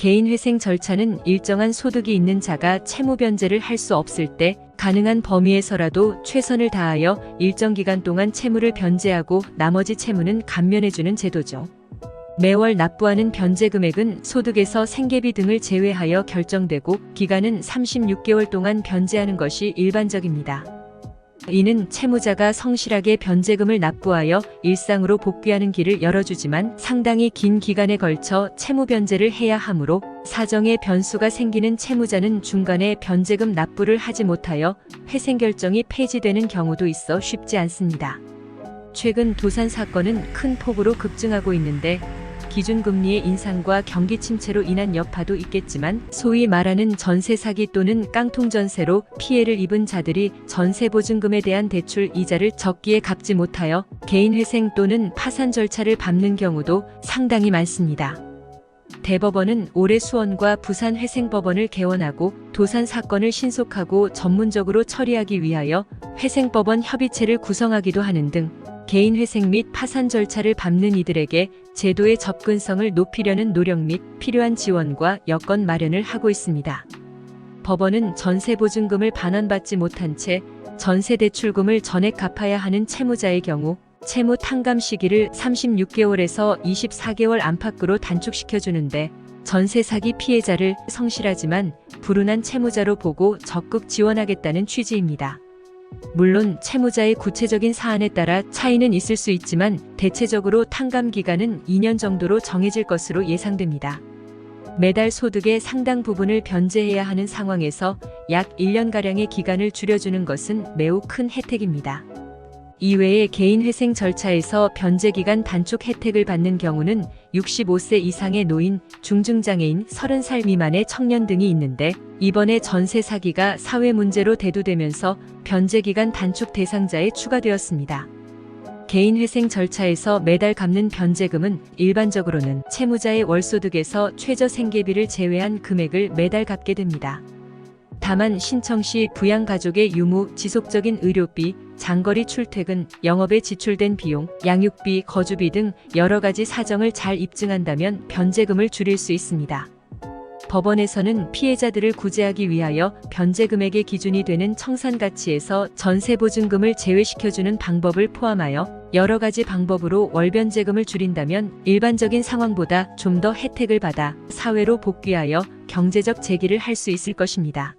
개인회생 절차는 일정한 소득이 있는 자가 채무 변제를 할 수 없을 때 가능한 범위에서라도 최선을 다하여 일정 기간 동안 채무를 변제하고 나머지 채무는 감면해주는 제도죠. 매월 납부하는 변제 금액은 소득에서 생계비 등을 제외하여 결정되고 기간은 36개월 동안 변제하는 것이 일반적입니다. 이는 채무자가 성실하게 변제금을 납부하여 일상으로 복귀하는 길을 열어주지만 상당히 긴 기간에 걸쳐 채무 변제를 해야 하므로 사정에 변수가 생기는 채무자는 중간에 변제금 납부를 하지 못하여 회생 결정이 폐지되는 경우도 있어 쉽지 않습니다. 최근 도산 사건은 큰 폭으로 급증하고 있는데 기준금리의 인상과 경기 침체로 인한 여파도 있겠지만 소위 말하는 전세 사기 또는 깡통전세로 피해를 입은 자들이 전세보증금에 대한 대출 이자를 적기에 갚지 못하여 개인회생 또는 파산 절차를 밟는 경우도 상당히 많습니다. 대법원은 올해 수원과 부산회생법원을 개원하고 도산 사건을 신속하고 전문적으로 처리하기 위하여 회생법원 협의체를 구성하기도 하는 등 개인회생 및 파산 절차를 밟는 이들에게 제도의 접근성을 높이려는 노력 및 필요한 지원과 여건 마련을 하고 있습니다. 법원은 전세보증금을 반환받지 못한 채 전세대출금을 전액 갚아야 하는 채무자의 경우 채무 탕감 시기를 36개월에서 24개월 안팎으로 단축시켜주는데 전세 사기 피해자를 성실하지만 불운한 채무자로 보고 적극 지원하겠다는 취지입니다. 물론 채무자의 구체적인 사안에 따라 차이는 있을 수 있지만 대체적으로 탕감 기간은 2년 정도로 정해질 것으로 예상됩니다. 매달 소득의 상당 부분을 변제해야 하는 상황에서 약 1년가량의 기간을 줄여주는 것은 매우 큰 혜택입니다. 이외에 개인회생 절차에서 변제기간 단축 혜택을 받는 경우는 65세 이상의 노인, 중증장애인, 30살 미만의 청년 등이 있는데 이번에 전세 사기가 사회 문제로 대두되면서 변제기간 단축 대상자에 추가되었습니다. 개인회생 절차에서 매달 갚는 변제금은 일반적으로는 채무자의 월소득에서 최저 생계비를 제외한 금액을 매달 갚게 됩니다. 다만 신청 시 부양가족의 유무, 지속적인 의료비, 장거리 출퇴근, 영업에 지출된 비용, 양육비, 거주비 등 여러 가지 사정을 잘 입증한다면 변제금을 줄일 수 있습니다. 법원에서는 피해자들을 구제하기 위하여 변제금액의 기준이 되는 청산가치에서 전세보증금을 제외시켜주는 방법을 포함하여 여러 가지 방법으로 월변제금을 줄인다면 일반적인 상황보다 좀 더 혜택을 받아 사회로 복귀하여 경제적 재기를 할 수 있을 것입니다.